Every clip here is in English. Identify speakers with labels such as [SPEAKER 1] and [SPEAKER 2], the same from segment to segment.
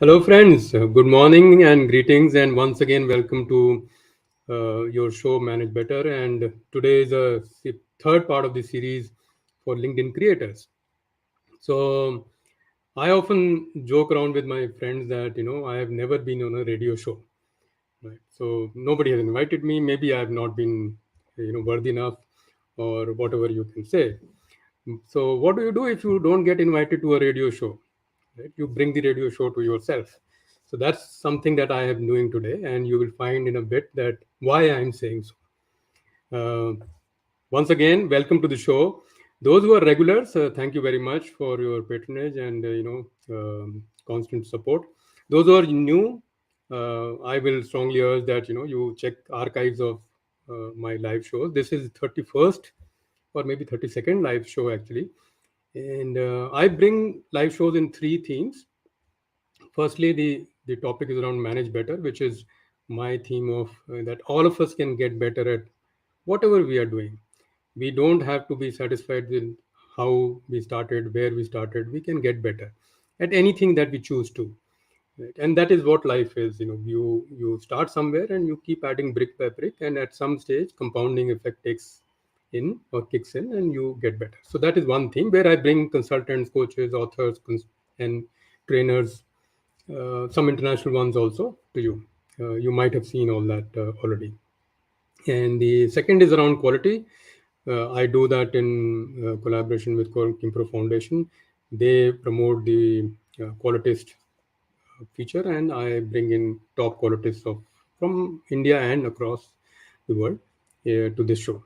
[SPEAKER 1] Hello, friends. Good morning and greetings, and once again, welcome to your show, Manage Better. And today is the third part of the series for LinkedIn creators. So, I often joke around with my friends that I have never been on a radio show. Right? So nobody has invited me. Maybe I have not been, worthy enough, or whatever you can say. So, what do you do if you don't get invited to a radio show? Right? You bring the radio show to yourself. So that's something that I am doing today, and you will find in a bit that why I am saying so. Once again, welcome to the show. Those who are regulars, thank you very much for your patronage and constant support. Those who are new, I will strongly urge that you check archives of my live shows. This is 31st or maybe 32nd live show actually, and I bring live shows in three themes. Firstly, the topic is around manage better, which is my theme of that all of us can get better at whatever we are doing. We don't have to be satisfied with how we started, where we started. We can get better at anything that we choose to, right? And that is what life is. You start somewhere and you keep adding brick by brick, and at some stage compounding effect takes in or kicks in and you get better. So that is one theme where I bring consultants, coaches, authors, and trainers, some international ones also to you. You might have seen all that already. And the second is around quality. I do that in collaboration with Kimpro Foundation. They promote the qualitist feature, and I bring in top qualitists from India and across the world to this show.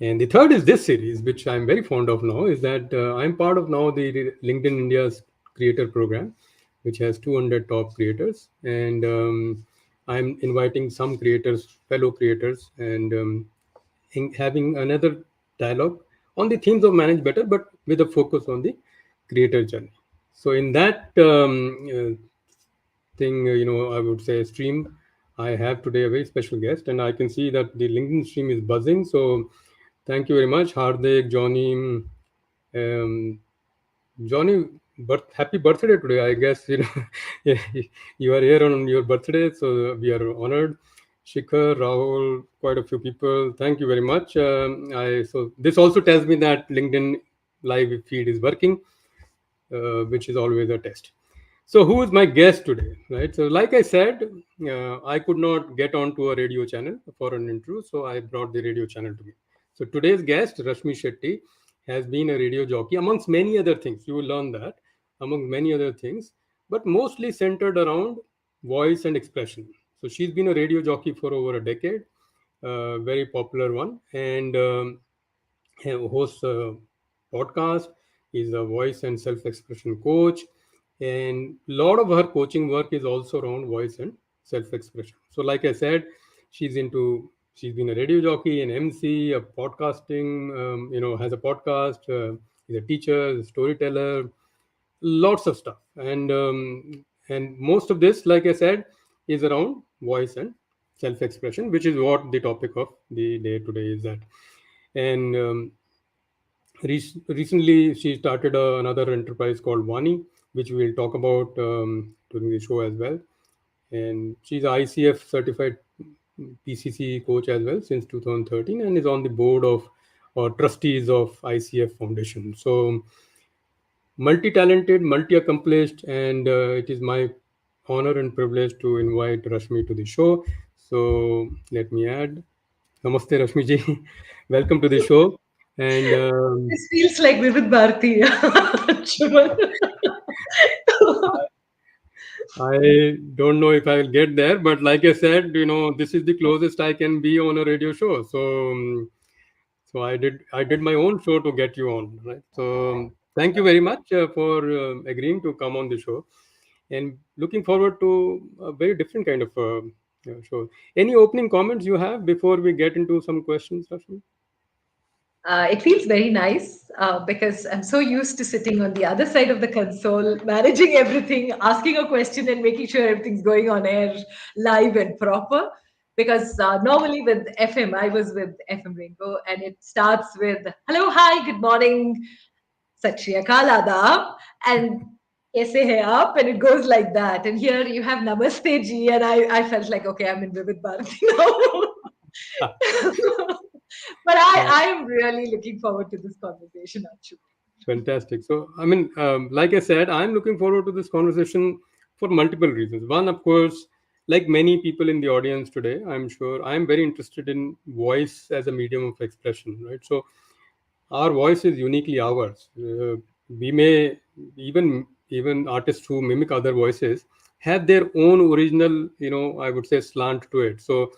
[SPEAKER 1] And the third is this series, which I'm very fond of now, is that I'm part of now the LinkedIn India's creator program, which has 200 top creators. And I'm inviting some creators, fellow creators, and having another dialogue on the themes of manage better, but with a focus on the creator journey. So in that thing, I would say stream, I have today a very special guest, and I can see that the LinkedIn stream is buzzing. So thank you very much, Hardik, Johnny. Um, Johnny, happy birthday today. I guess you are here on your birthday, so we are honored. Shikhar, Rahul, quite a few people. Thank you very much. So this also tells me that LinkedIn live feed is working, which is always a test. So who is my guest today? Right. So like I said, I could not get onto a radio channel for an interview, so I brought the radio channel to me. So today's guest, Rashmi Shetty, has been a radio jockey amongst many other things. You will learn that among many other things, but mostly centered around voice and expression. So she's been a radio jockey for over a decade, very popular one, and hosts a podcast. Is a voice and self-expression coach, and a lot of her coaching work is also around voice and self-expression. So like I said, she's been a radio jockey, an MC, a podcasting, has a podcast, is a teacher, a storyteller, lots of stuff. And most of this, like I said, is around voice and self-expression, which is what the topic of the day today is at. And recently, she started another enterprise called Vani, which we will talk about during the show as well. And she's a ICF certified PCC coach as well since 2013, and is on the board of or trustees of ICF Foundation. So multi-talented, multi-accomplished, and it is my honor and privilege to invite Rashmi to the show. So let me add, Namaste, Rashmi ji. Welcome to the show. And
[SPEAKER 2] This feels like Vivid Bharati. Shubham.
[SPEAKER 1] I don't know if I will get there, but like I said, this is the closest I can be on a radio show. So I did my own show to get you on, right? So thank you very much for agreeing to come on the show, and looking forward to a very different kind of show. Any opening comments you have before we get into some questions, Rashmi?
[SPEAKER 2] It feels very nice because I'm so used to sitting on the other side of the console, managing everything, asking a question, and making sure everything's going on air live and proper. Because normally with FM, I was with FM Rainbow, and it starts with hello, hi, good morning, Sat Shri Akal, Adab, and Kaise hai aap? And it goes like that. And here you have Namaste ji, and I felt like, okay, I'm in Vivid Bharati now. But
[SPEAKER 1] Uh,
[SPEAKER 2] I am really looking forward to this conversation, Anshu.
[SPEAKER 1] Fantastic. So, I mean, like I said, I'm looking forward to this conversation for multiple reasons. One, of course, like many people in the audience today, I'm sure I'm very interested in voice as a medium of expression, right? So, our voice is uniquely ours. We may even artists who mimic other voices have their own original, I would say, slant to it. So,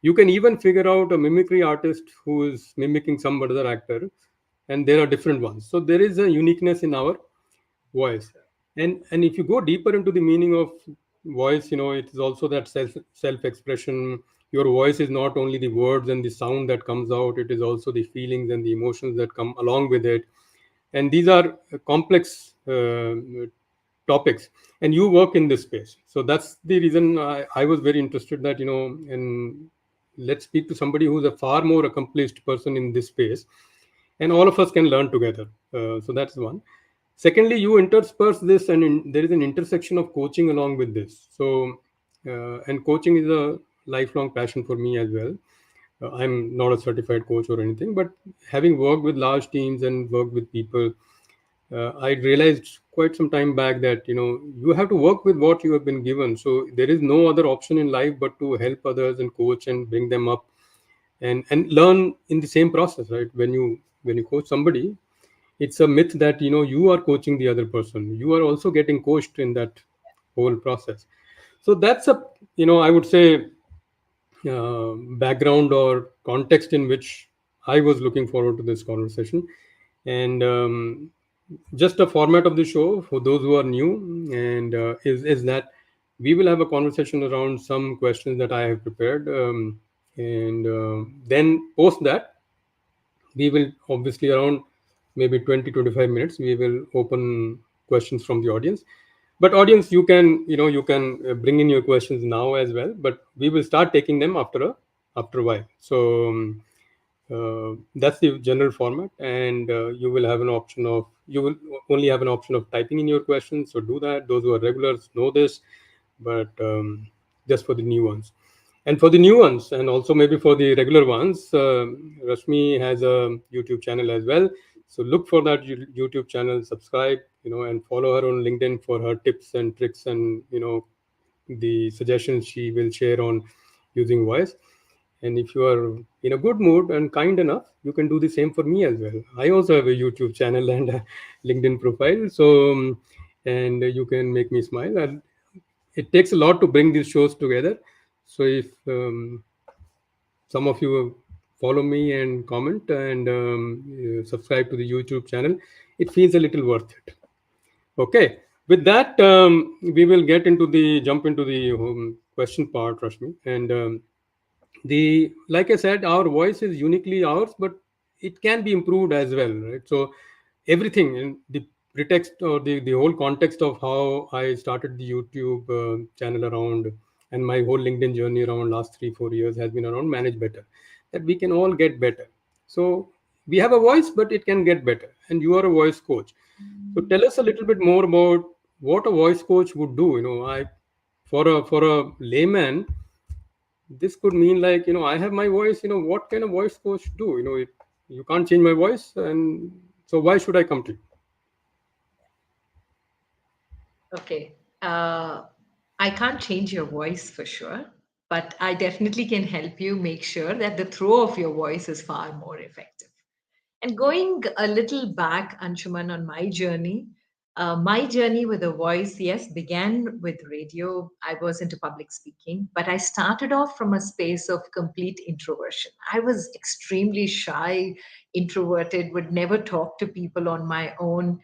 [SPEAKER 1] you can even figure out a mimicry artist who is mimicking some other actor, and there are different ones. So there is a uniqueness in our voice. And if you go deeper into the meaning of voice, it is also that self expression. Your voice is not only the words and the sound that comes out, it is also the feelings and the emotions that come along with it. And these are complex topics, and you work in this space. So that's the reason I was very interested that, and let's speak to somebody who's a far more accomplished person in this space, and all of us can learn together. So that's one. Secondly, you intersperse this, and there is an intersection of coaching along with this. So, and coaching is a lifelong passion for me as well. I'm not a certified coach or anything, but having worked with large teams and worked with people, I realized quite some time back that, you have to work with what you have been given. So there is no other option in life but to help others and coach and bring them up, and learn in the same process, right? When you coach somebody, it's a myth that, you are coaching the other person. You are also getting coached in that whole process. So that's a, I would say, background or context in which I was looking forward to this conversation. And just the format of the show for those who are new, and is that we will have a conversation around some questions that I have prepared, and then post that we will obviously around maybe 20-25 minutes we will open questions from the audience. But audience, you can bring in your questions now as well, but we will start taking them after a while. So that's the general format, and you will only have an option of typing in your questions. So do that. Those who are regulars know this, but just for the new ones. And for the new ones, and also maybe for the regular ones, Rashmi has a YouTube channel as well. So look for that YouTube channel, subscribe, and follow her on LinkedIn for her tips and tricks, and the suggestions she will share on using voice. And if you are in a good mood and kind enough, you can do the same for me as well. I also have a YouTube channel and a LinkedIn profile. So, and you can make me smile. And it takes a lot to bring these shows together. So if some of you follow me and comment and subscribe to the YouTube channel, it feels a little worth it. Okay. With that, we will jump into the question part, Rashmi. And the like I said, our voice is uniquely ours, but it can be improved as well, right? So everything in the pretext or the whole context of how I started the YouTube channel around, and my whole LinkedIn journey around last 3-4 years has been around manage better, that we can all get better. So we have a voice, but it can get better, and you are a voice coach. So tell us a little bit more about what a voice coach would do. I for a layman, this could mean like, I have my voice. What can a voice coach do? You can't change my voice, and so why should I come to you?
[SPEAKER 2] Okay. Uh, I can't change your voice for sure, but I definitely can help you make sure that the throw of your voice is far more effective. And going a little back, Anshuman, on my journey with a voice, yes, began with radio. I was into public speaking, but I started off from a space of complete introversion. I was extremely shy, introverted, would never talk to people on my own.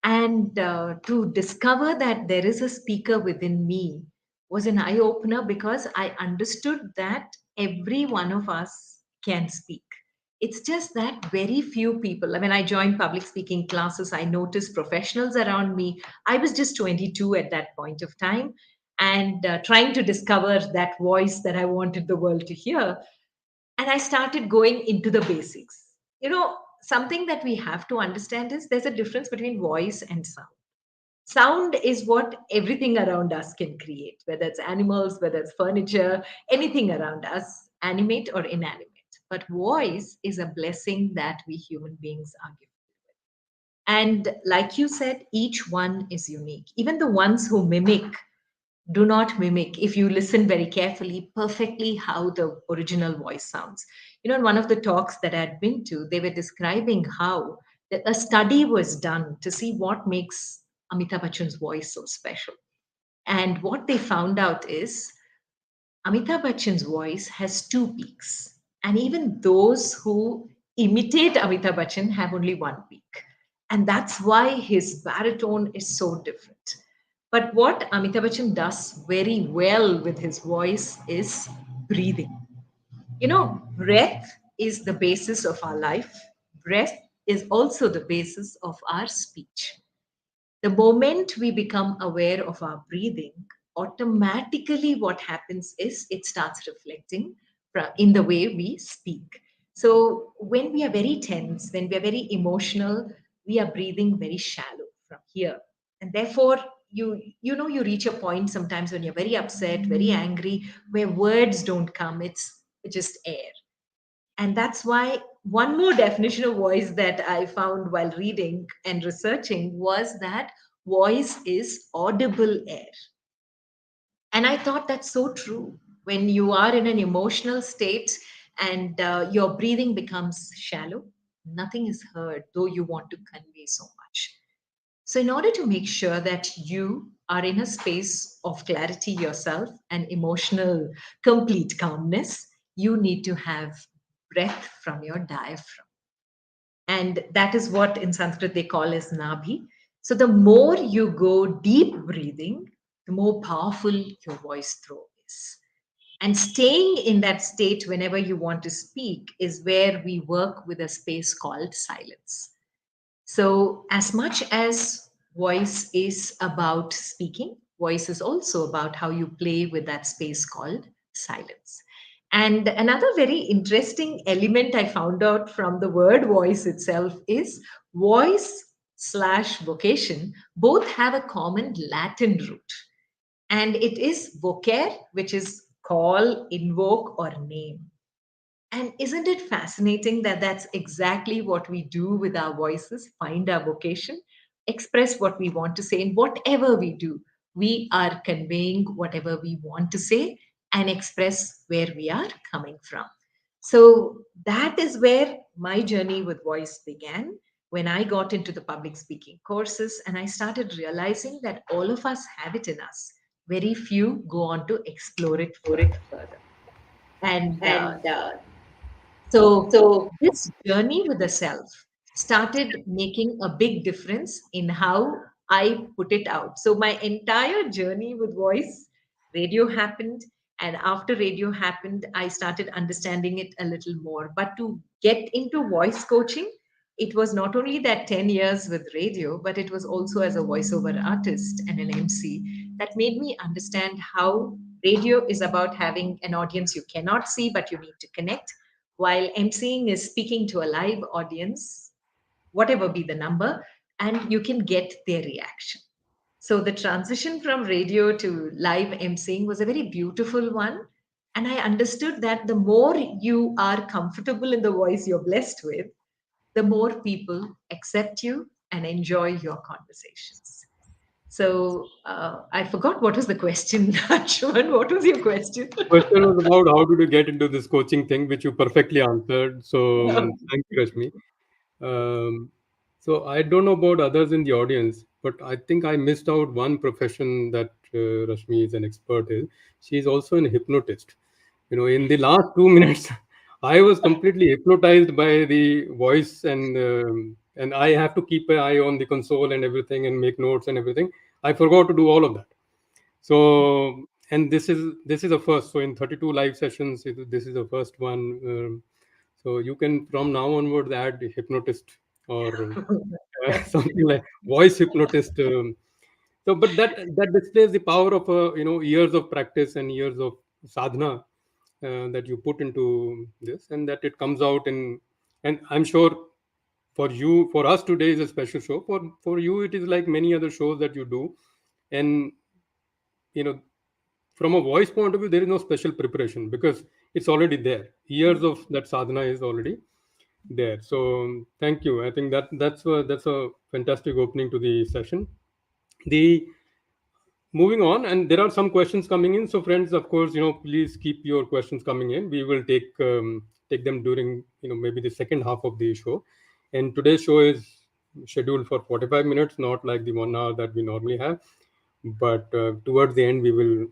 [SPEAKER 2] And to discover that there is a speaker within me was an eye opener because I understood that every one of us can speak. It's just that very few people. I mean, I joined public speaking classes, I noticed professionals around me. I was just 22 at that point of time, and trying to discover that voice that I wanted the world to hear. And I started going into the basics. Something that we have to understand is there's a difference between voice and sound. Sound is what everything around us can create, whether it's animals, whether it's furniture, anything around us, animate or inanimate. But voice is a blessing that we human beings are given. And like you said, each one is unique. Even the ones who mimic do not mimic, if you listen very carefully, perfectly how the original voice sounds. In one of the talks that I had been to, they were describing how a study was done to see what makes Amitabh Bachchan's voice so special. And what they found out is Amitabh Bachchan's voice has two peaks. And even those who imitate Amitabh Bachchan have only one peak. And that's why his baritone is so different. But what Amitabh Bachchan does very well with his voice is breathing. Breath is the basis of our life, breath is also the basis of our speech. The moment we become aware of our breathing, automatically what happens is it starts reflecting in the way we speak. So when we are very tense, when we are very emotional, we are breathing very shallow from here. And therefore, you reach a point sometimes when you're very upset, very angry, where words don't come. It's just air. And that's why one more definition of voice that I found while reading and researching was that voice is audible air. And I thought that's so true. When you are in an emotional state and your breathing becomes shallow, nothing is heard, though you want to convey so much. So, in order to make sure that you are in a space of clarity yourself and emotional complete calmness, you need to have breath from your diaphragm. And that is what in Sanskrit they call as nabhi. So, the more you go deep breathing, the more powerful your voice throw is. And staying in that state whenever you want to speak is where we work with a space called silence. So, as much as voice is about speaking, voice is also about how you play with that space called silence. And another very interesting element I found out from the word voice itself is voice slash vocation both have a common Latin root. And it is vocare, which is call, invoke, or name. And isn't it fascinating that that's exactly what we do with our voices? Find our vocation, express what we want to say, and whatever we do, we are conveying whatever we want to say and express where we are coming from. So that is where my journey with voice began when I got into the public speaking courses and I started realizing that all of us have it in us. Very few go on to explore it further. And
[SPEAKER 3] And
[SPEAKER 2] so
[SPEAKER 3] so
[SPEAKER 2] this journey with the self started making a big difference in how I put it out. So my entire journey with voice, radio happened, and after radio happened, I started understanding it a little more. But to get into voice coaching, it was not only that 10 years with radio, but it was also as a voiceover artist and an MC that made me understand how radio is about having an audience you cannot see, but you need to connect, while emceeing is speaking to a live audience, whatever be the number, and you can get their reaction. So the transition from radio to live emceeing was a very beautiful one. And I understood that the more you are comfortable in the voice you're blessed with, the more people accept you and enjoy your conversations. So I forgot what was the question, Anshuman. What was your question?
[SPEAKER 1] Question was about how did you get into this coaching thing, which you perfectly answered. So thank you, Rashmi. Um, so I don't know about others in the audience, but I think I missed out one profession that Rashmi is an expert in. She is also an hypnotist. In the last 2 minutes, I was completely hypnotized by the voice, and I have to keep an eye on the console and everything and make notes and everything. I forgot to do all of that. So, and this is a first. So in 32 live sessions, this is the first one. So you can from now onwards add hypnotist or something like voice hypnotist. So, but that displays the power of years of practice and years of sadhana that you put into this, and that it comes out in. And I'm sure for you, for us today is a special show. For you, it is like many other shows that you do, and you know, from a voice point of view, there is no special preparation because it's already there. Years of that sadhana is already there. So thank you. I think that's a fantastic opening to the session. The moving on, and there are some questions coming in. So friends, of course, please keep your questions coming in. We will take them during maybe the second half of the show. And today's show is scheduled for 45 minutes, not like the 1 hour that we normally have. But towards the end, we will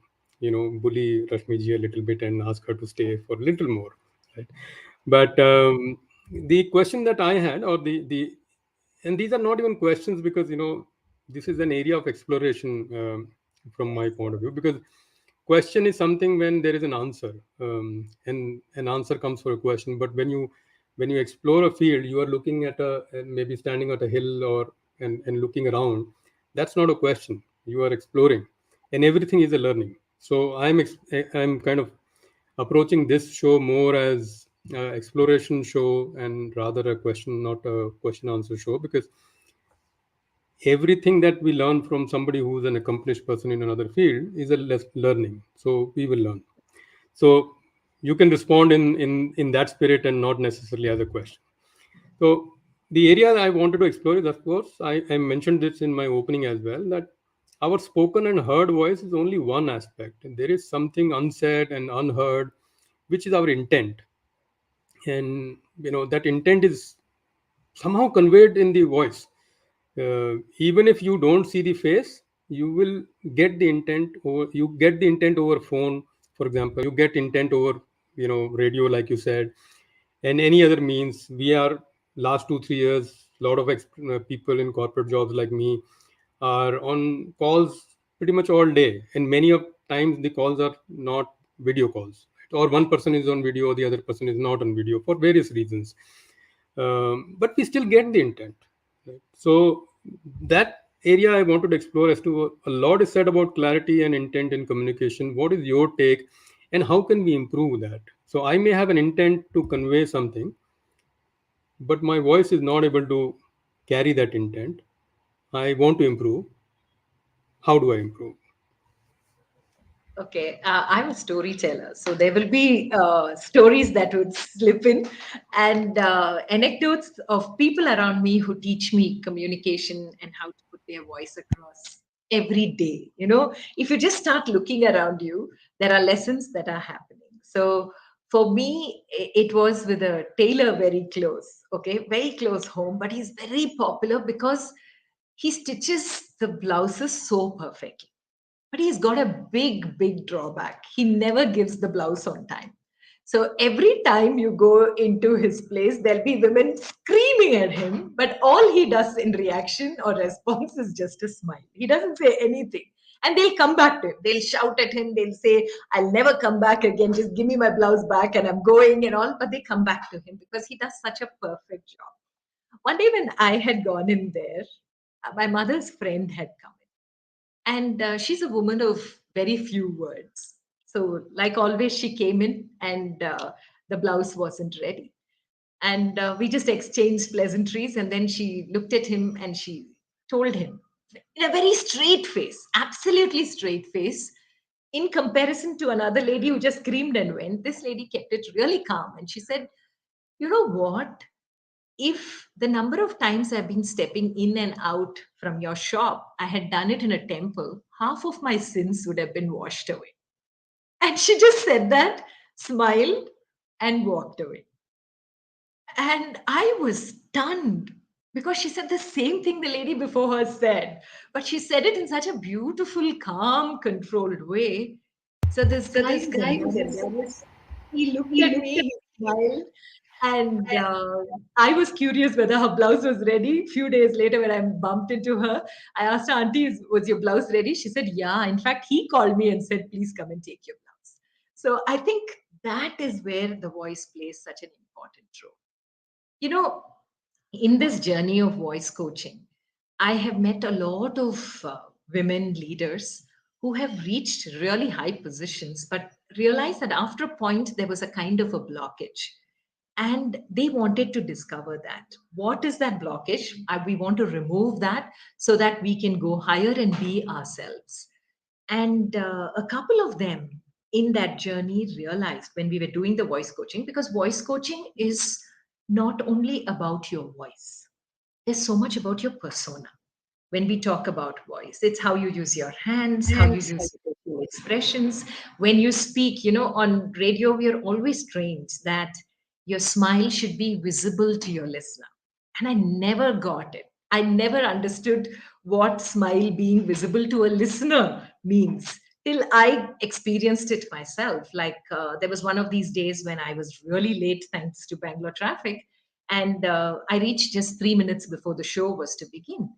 [SPEAKER 1] bully Rashmi ji a little bit and ask her to stay for a little more, right? But the question that I had, or the and these are not even questions, because this is an area of exploration, from my point of view, because question is something when there is an answer, and an answer comes for a question. But when you explore a field, you are looking at maybe standing at a hill, or and looking around. That's not a question. You are exploring, and everything is a learning. So I'm kind of approaching this show more as exploration show, and rather a question, not a question answer show, because everything that we learn from somebody who's an accomplished person in another field is a learning. So we will learn. So you can respond in that spirit and not necessarily as a question. So the area I wanted to explore is, of course, I mentioned this in my opening as well, that our spoken and heard voice is only one aspect. And there is something unsaid and unheard, which is our intent. And that intent is somehow conveyed in the voice. Even if you don't see the face, you will get the intent, or you get the intent over phone, for example. You get intent over radio, like you said, and any other means. We are, last 2 3 years, a lot of people in corporate jobs like me are on calls pretty much all day, and many of times the calls are not video calls, right? Or one person is on video, the other person is not on video for various reasons. But we still get the intent, right? So that area I wanted to explore, as to a lot is said about clarity and intent in communication. What is your take, and how can we improve that? So I may have an intent to convey something, but my voice is not able to carry that intent. I want to improve. How do I improve?
[SPEAKER 2] Okay, I'm a storyteller, so there will be stories that would slip in, and anecdotes of people around me who teach me communication and how to put their voice across every day. If you just start looking around you, there are lessons that are happening. So for me, it was with a tailor very close, okay, very close home, but he's very popular because he stitches the blouses so perfectly, but he's got a big drawback. He never gives the blouse on time. So every time you go into his place, there'll be women screaming at him, but all he does in reaction or response is just a smile. He doesn't say anything. And they'll come back to him. They'll shout at him. They'll say, I'll never come back again. Just give me my blouse back and I'm going and all. But they come back to him because he does such a perfect job. One day when I had gone in there, my mother's friend had come, and she's a woman of very few words. So, like always, she came in and the blouse wasn't ready. And we just exchanged pleasantries. And then she looked at him and she told him in a very straight face, absolutely straight face, in comparison to another lady who just screamed and went. This lady kept it really calm. And she said, you know what? If the number of times I've been stepping in and out from your shop, I had done it in a temple, half of my sins would have been washed away. And she just said that, smiled, and walked away. And I was stunned because she said the same thing the lady before her said, but she said it in such a beautiful, calm, controlled way. So this
[SPEAKER 1] So
[SPEAKER 2] guy
[SPEAKER 1] this
[SPEAKER 2] is a
[SPEAKER 1] guy was
[SPEAKER 2] neurologist. He looked
[SPEAKER 1] he
[SPEAKER 2] at
[SPEAKER 1] looked
[SPEAKER 2] me,
[SPEAKER 1] at
[SPEAKER 2] he smiled, and I was curious whether her blouse was ready. Few days later, when I bumped into her, I asked her, Auntie, was your blouse ready? She said, yeah. In fact, he called me and said, please come and take your blouse. So I think that is where the voice plays such an important role. You know, in this journey of voice coaching, I have met a lot of women leaders who have reached really high positions, but realized that after a point, there was a kind of a blockage. And they wanted to discover that. What is that blockage? We want to remove that so that we can go higher and be ourselves. And a couple of them in that journey realized when we were doing the voice coaching, because voice coaching is not only about your voice, there's so much about your persona. When we talk about voice, it's how you use your hands, how you use your facial expressions. When you speak, on radio, we are always trained that your smile should be visible to your listener. And I never got it. I never understood what smile being visible to a listener means till I experienced it myself. Like there was one of these days when I was really late thanks to Bangalore traffic. And I reached just 3 minutes before the show was to begin,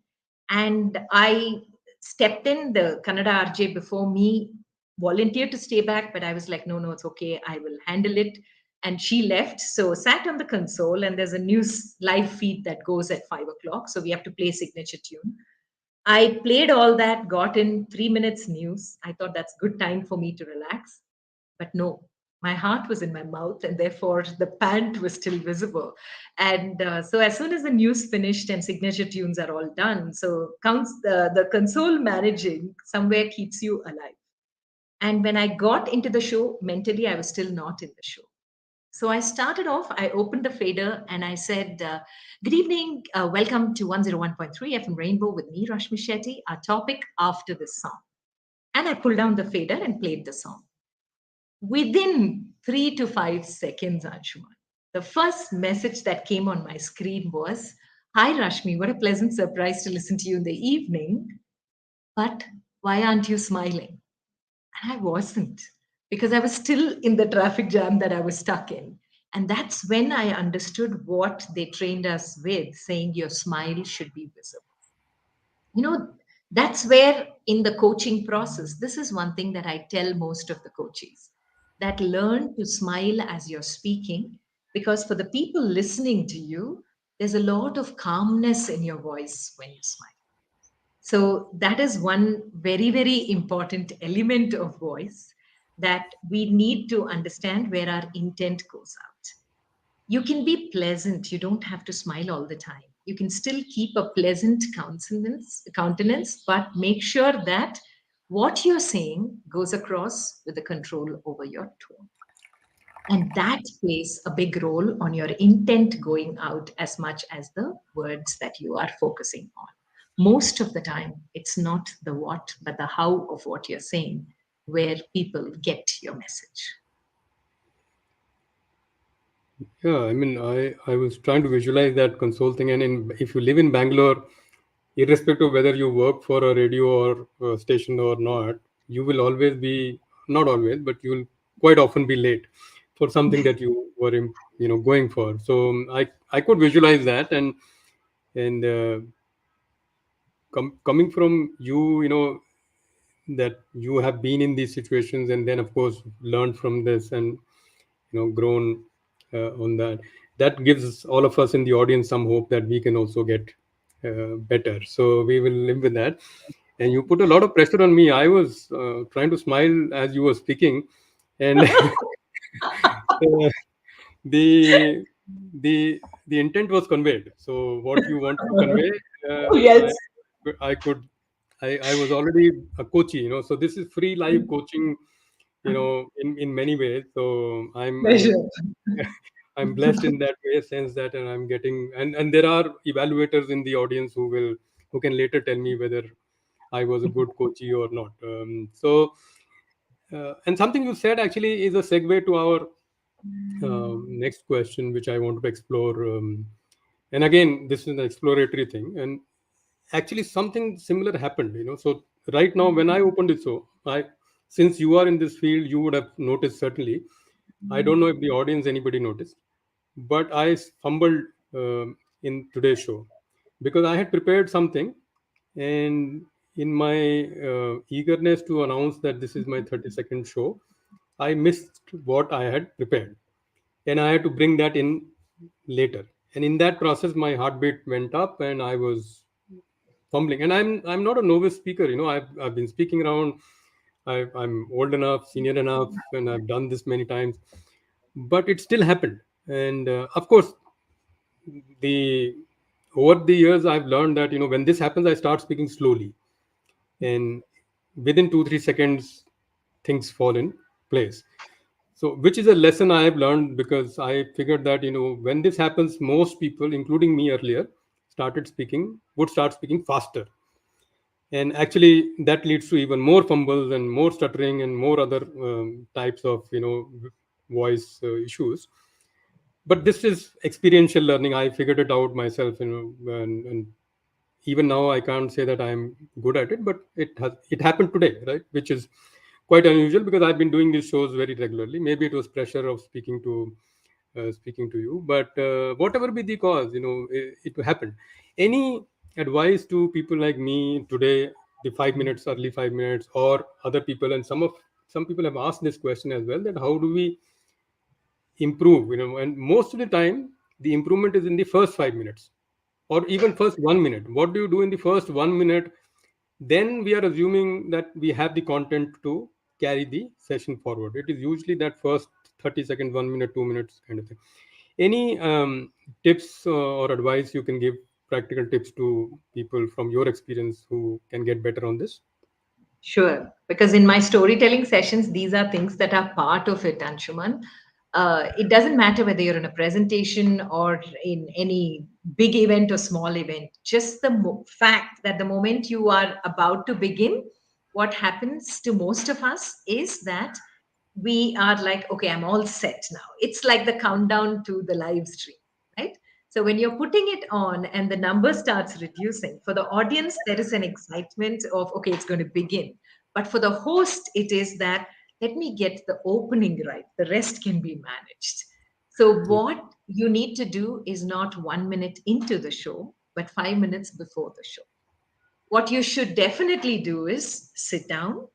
[SPEAKER 2] and I stepped in. The Kannada RJ before me volunteered to stay back, but I was like, no, no, it's okay. I will handle it. And she left. So sat on the console, and there's a news live feed that goes at 5 o'clock. So we have to play signature tune. I played all that, got in 3 minutes news. I thought that's good time for me to relax. But no, my heart was in my mouth, and therefore the pant was still visible. And so as soon as the news finished and signature tunes are all done, so counts the console managing somewhere keeps you alive. And when I got into the show, mentally I was still not in the show. So I started off, I opened the fader and I said, good evening, welcome to 101.3 FM Rainbow with me, Rashmi Shetty, our topic after this song. And I pulled down the fader and played the song. Within 3 to 5 seconds, Anshuman, the first message that came on my screen was, hi, Rashmi, what a pleasant surprise to listen to you in the evening, but why aren't you smiling? And I wasn't, because I was still in the traffic jam that I was stuck in. And that's when I understood what they trained us with, saying your smile should be visible. You know, that's where in the coaching process, this is one thing that I tell most of the coaches, that learn to smile as you're speaking, because for the people listening to you, there's a lot of calmness in your voice when you smile. So that is one very, very important element of voice that we need to understand where our intent goes out. You can be pleasant, you don't have to smile all the time. You can still keep a pleasant countenance, but make sure that what you're saying goes across with the control over your tone. And that plays a big role on your intent going out as much as the words that you are focusing on. Most of the time, it's not the what, but the how of what you're saying, where people get your message.
[SPEAKER 1] Yeah, I mean, I was trying to visualize that console thing, and if you live in Bangalore, irrespective of whether you work for a radio or station or not, you will always be, not always, but you will quite often be late for something that you were going for. So I could visualize that, and coming from you, that you have been in these situations, and then of course learned from this, and grown on that. That gives all of us in the audience some hope that we can also get better. So we will live with that. And you put a lot of pressure on me. I was trying to smile as you were speaking, and uh, the the intent was conveyed. So what you wanted to convey,
[SPEAKER 2] Oh, yes.
[SPEAKER 1] I could. I was already a coachee, so this is free live coaching, in many ways. So I'm
[SPEAKER 2] Pleasure.
[SPEAKER 1] I'm blessed in that way, sense that, and I'm getting, and there are evaluators in the audience who can later tell me whether I was a good coachee or not. And something you said actually is a segue to our next question, which I wanted to explore. And again, this is an exploratory thing, and actually something similar happened. So right now, when I opened it, so I, since you are in this field, you would have noticed certainly. I don't know if the audience anybody noticed, but I fumbled in today's show because I had prepared something, and in my eagerness to announce that this is my 32nd show, I missed what I had prepared, and I had to bring that in later. And in that process, my heartbeat went up, and I was fumbling. And I'm not a novice speaker. I've been speaking around. I'm old enough, senior enough, and I've done this many times. But it still happened. And of course, the over the years, I've learned that when this happens, I start speaking slowly, and within 2 3 seconds, things fall in place. So, which is a lesson I have learned, because I figured that when this happens, most people, including me earlier, would start speaking faster, and actually that leads to even more fumbles and more stuttering and more other types of voice issues. But this is experiential learning. I figured it out myself, and even now I can't say that I'm good at it, but it happened today, right? Which is quite unusual, because I've been doing these shows very regularly. Maybe it was pressure of speaking to you, but whatever be the cause, it happened. Any advice to people like me today, the 5 minutes, early 5 minutes, or other people? And some people have asked this question as well, that how do we improve? And most of the time, the improvement is in the first 5 minutes, or even first 1 minute. What do you do in the first 1 minute? Then we are assuming that we have the content to carry the session forward. It is usually that first 30 seconds, 1 minute, 2 minutes kind of thing. Any tips or advice you can give, practical tips to people from your experience who can get better on this?
[SPEAKER 2] Sure, because in my storytelling sessions, these are things that are part of it, Anshuman. It doesn't matter whether you're in a presentation or in any big event or small event. Just the fact that the moment you are about to begin, what happens to most of us is that we are like, okay, I'm all set now. It's like the countdown to the live stream, right? So when you're putting it on and the number starts reducing, for the audience, there is an excitement of, okay, it's going to begin. But for the host, it is that, let me get the opening right. The rest can be managed. So
[SPEAKER 1] Yeah.
[SPEAKER 2] what you need to do is not 1 minute into the show, but 5 minutes before the show. What you should definitely do is sit down,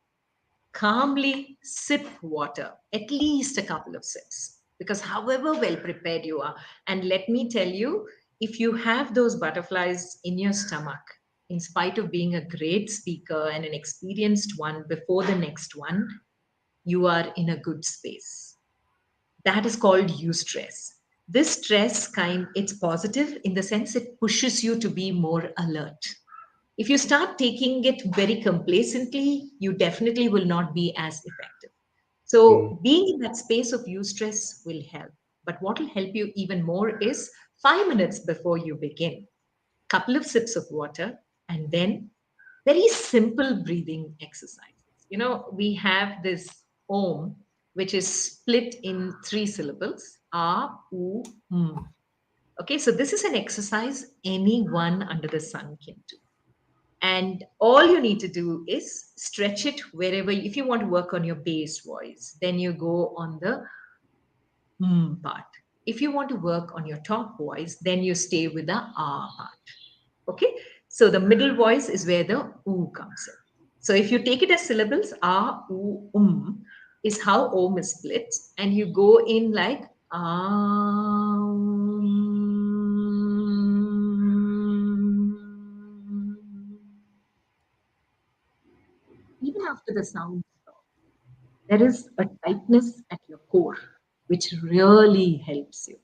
[SPEAKER 2] calmly sip water, at least a couple of sips, because however well prepared you are, and let me tell you, if you have those butterflies in your stomach, in spite of being a great speaker and an experienced one before the next one, you are in a good space. That is called eustress. This stress kind, it's positive in the sense it pushes you to be more alert. If you start taking it very complacently, you definitely will not be as effective.
[SPEAKER 1] Mm.
[SPEAKER 2] So, being in that space of eustress will help. But what will help you even more is 5 minutes before you begin, couple of sips of water, and then very simple breathing exercises. We have this om, which is split in three syllables: a, u, m. Okay, so this is an exercise anyone under the sun can do. And all you need to do is stretch it wherever. If you want to work on your bass voice, then you go on the part. If you want to work on your top voice, then you stay with the ah part. Okay, so the middle voice is where the oo comes in. So if you take it as syllables, ah, oo, is how om is split, and you go in like even after the sound stops, there is a tightness at your core, which really helps you.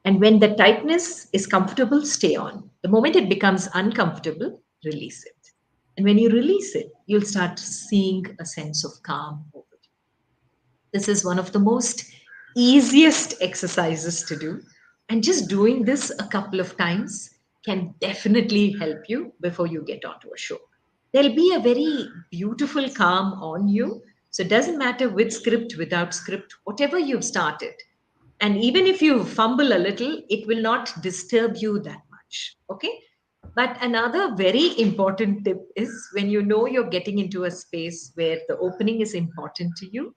[SPEAKER 2] And when the tightness is comfortable, stay on. The moment it becomes uncomfortable, release it. And when you release it, you'll start seeing a sense of calm over it. This is one of the most easiest exercises to do. And just doing this a couple of times can definitely help you before you get onto a show. There'll be a very beautiful calm on you. So it doesn't matter with script, without script, whatever you've started. And even if you fumble a little, it will not disturb you that much. Okay. But another very important tip is, when you know you're getting into a space where the opening is important to you,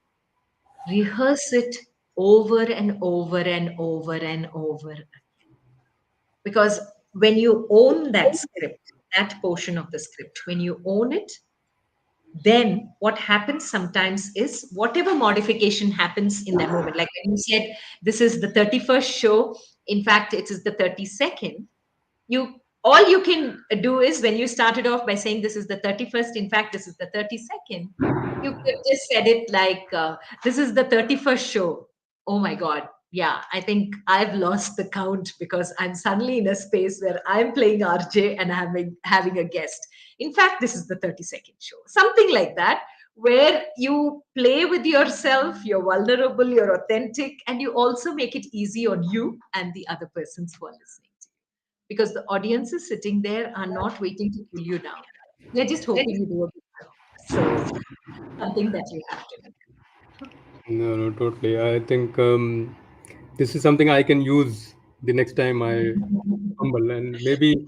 [SPEAKER 2] rehearse it over and over and over and over. Because when you own that script, that portion of the script, when you own it, then what happens sometimes is whatever modification happens in that moment, like when you said this is the 31st show, in fact it is the 32nd. You All you can do is, when you started off by saying this is the 31st, in fact this is the 32nd, you could just said it like this is the 31st show. Oh my god, Yeah, I think I've lost the count because I'm suddenly in a space where I'm playing RJ and having a guest. In fact, this is the 30-second show, something like that, where you play with yourself, you're vulnerable, you're authentic, and you also make it easy on you and the other persons who are listening to you. Because the audiences sitting there are not waiting to pull you down. They're just hoping you do a good job. So something that you have to
[SPEAKER 1] No, no, totally. I think this is something I can use the next time I
[SPEAKER 2] do.
[SPEAKER 1] humble, and maybe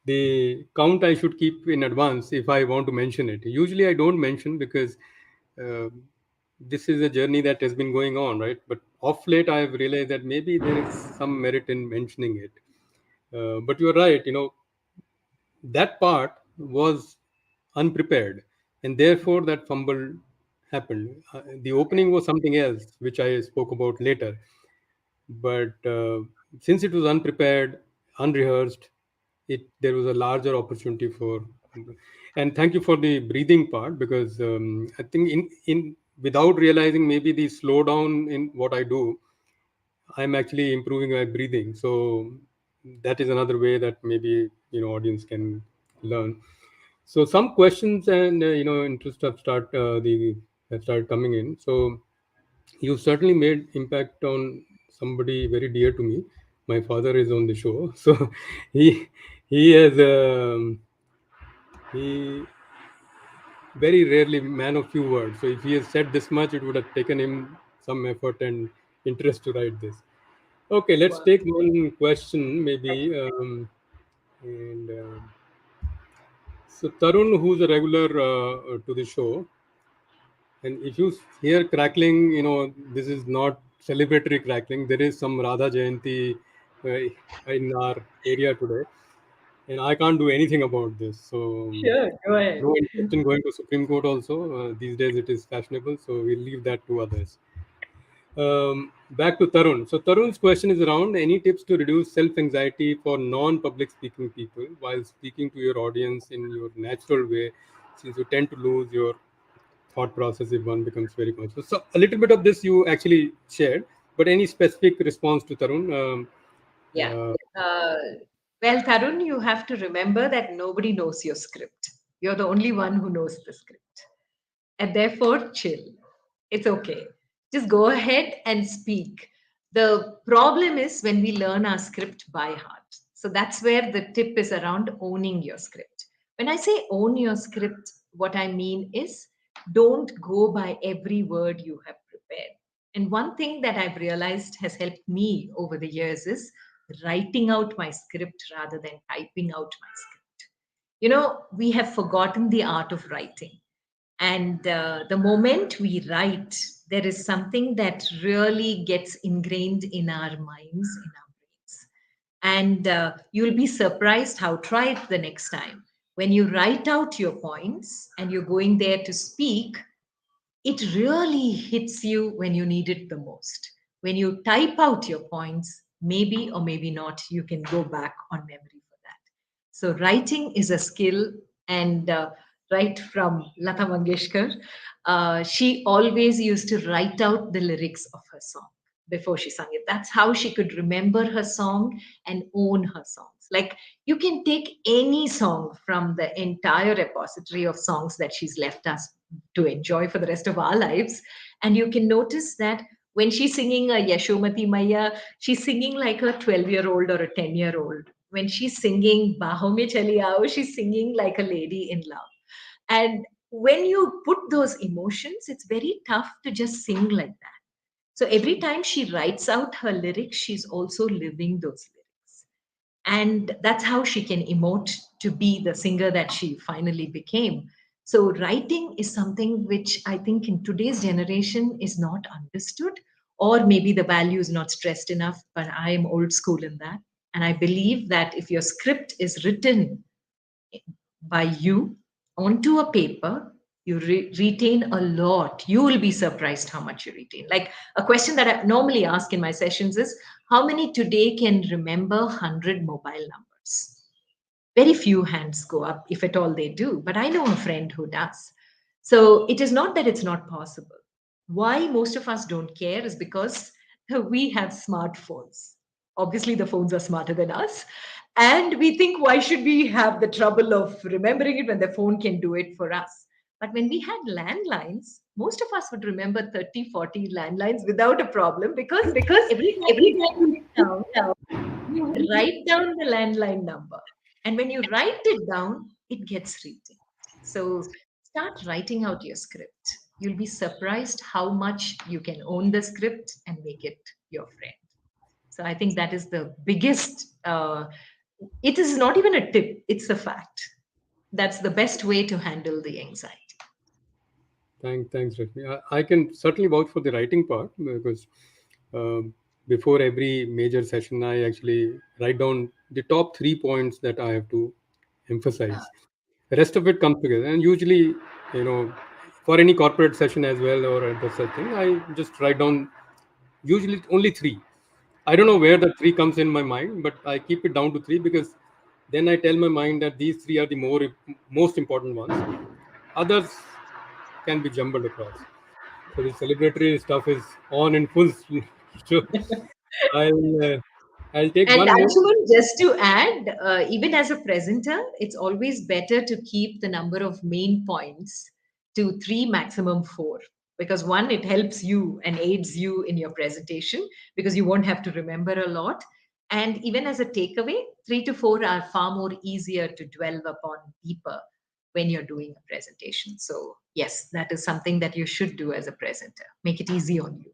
[SPEAKER 1] the count I should keep in advance if I want to mention it. Usually, I don't mention because uh, this is a journey that has been going on, right? But off late, I have realized that maybe there is some merit in mentioning it. But you're right. That part was unprepared, and therefore that fumble happened. The opening was something else, which I spoke about later. But since it was unprepared, unrehearsed, it there was a larger opportunity for. And thank you for the breathing part, because I think in without realizing, maybe the slowdown in what I do, I'm actually improving my breathing. So that is another way that maybe audience can learn. So some questions and interest have started coming in. So you certainly made impact on somebody very dear to me. My father is on the show, so he he has he very rarely man of few words. So if he has said this much, it would have taken him some effort and interest to write this. Okay, let's
[SPEAKER 2] Wow.
[SPEAKER 1] take one question maybe. And So Tarun, who's a regular to the show, and if you hear crackling, this is not celebratory crackling. There is some Radha Jayanti in our area today, and I can't do anything about this. So
[SPEAKER 2] Sure, go ahead.
[SPEAKER 1] no interest in going to Supreme Court. Also, these days it is fashionable, so we'll leave that to others. Back to Tarun. So Tarun's question is around any tips to reduce self-anxiety for non-public speaking people while speaking to your audience in your natural way, since you tend to lose your thought process if one becomes very conscious. So a little bit of this you actually shared, but any specific response to Tarun?
[SPEAKER 2] Yeah.
[SPEAKER 1] Uh,
[SPEAKER 2] Uh, well, Tarun, you have to remember that nobody knows your script. You're the only one who knows the script. And therefore, chill. It's okay. Just go ahead and speak. The problem is when we learn our script by heart. So that's where the tip is around owning your script. When I say own your script, what I mean is don't go by every word you have prepared. And one thing that I've realized has helped me over the years is writing out my script rather than typing out my script. We have forgotten the art of writing. And the moment we write, there is something that really gets ingrained in our minds, in our brains. And you'll be surprised how, try it the next time. When you write out your points and you're going there to speak, it really hits you when you need it the most. When you type out your points, maybe or maybe not, you can go back on memory for that. So, writing is a skill, and right from Lata Mangeshkar, she always used to write out the lyrics of her song before she sang it. That's how she could remember her song and own her songs. Like, you can take any song from the entire repository of songs that she's left us to enjoy for the rest of our lives. And you can notice that when she's singing a Yashomati Maya, she's singing like a 12-year-old or a 10-year-old. When she's singing Baho Mein Chali Aao, she's singing like a lady in love. And when you put those emotions, it's very tough to just sing like that. So every time she writes out her lyrics, she's also living those lyrics. And that's how she can emote to be the singer that she finally became. So writing is something which I think in today's generation is not understood, or maybe the value is not stressed enough, but I am old school in that. And I believe that if your script is written by you onto a paper, you retain a lot. You will be surprised how much you retain. Like, a question that I normally ask in my sessions is, how many today can remember 100 mobile numbers? Very few hands go up, if at all they do, but I know a friend who does. So it is not that it's not possible. Why most of us don't care is because we have smartphones. Obviously, the phones are smarter than us. And we think, why should we have the trouble of remembering it when the phone can do it for us? But when we had landlines, most of us would remember 30, 40 landlines without a problem, because
[SPEAKER 1] because
[SPEAKER 2] every time
[SPEAKER 1] every
[SPEAKER 2] you
[SPEAKER 1] time
[SPEAKER 2] sit
[SPEAKER 1] you sit
[SPEAKER 2] down,
[SPEAKER 1] down,
[SPEAKER 2] you
[SPEAKER 1] you
[SPEAKER 2] write down the landline number. And when you write it down, it gets written. So start writing out your script. You'll be surprised how much you can own the script and make it your friend. So I think that is the biggest, it is not even a tip, it's a fact. That's the best way to handle the anxiety.
[SPEAKER 1] thanks, Rashmi. I can certainly vouch for the writing part because um, before every major session, I actually write down the top 3 points that I have to emphasize. The rest of it comes together, and usually, you know, for any corporate session as well or other such thing, I just write down usually only three. I don't know where the three comes in my mind, but I keep it down to three because then I tell my mind that these three are the most important ones. Others can be jumbled across. So the celebratory stuff is on in full. So I'll uh, I'll take
[SPEAKER 2] And
[SPEAKER 1] one more.
[SPEAKER 2] Anshuman, just to add, even as a presenter, it's always better to keep the number of main points to three, maximum four. Because one, it helps you and aids you in your presentation because you won't have to remember a lot. And even as a takeaway, three to four are far more easier to dwell upon deeper when you're doing a presentation. So, yes, that is something that you should do as a presenter. Make it easy on you.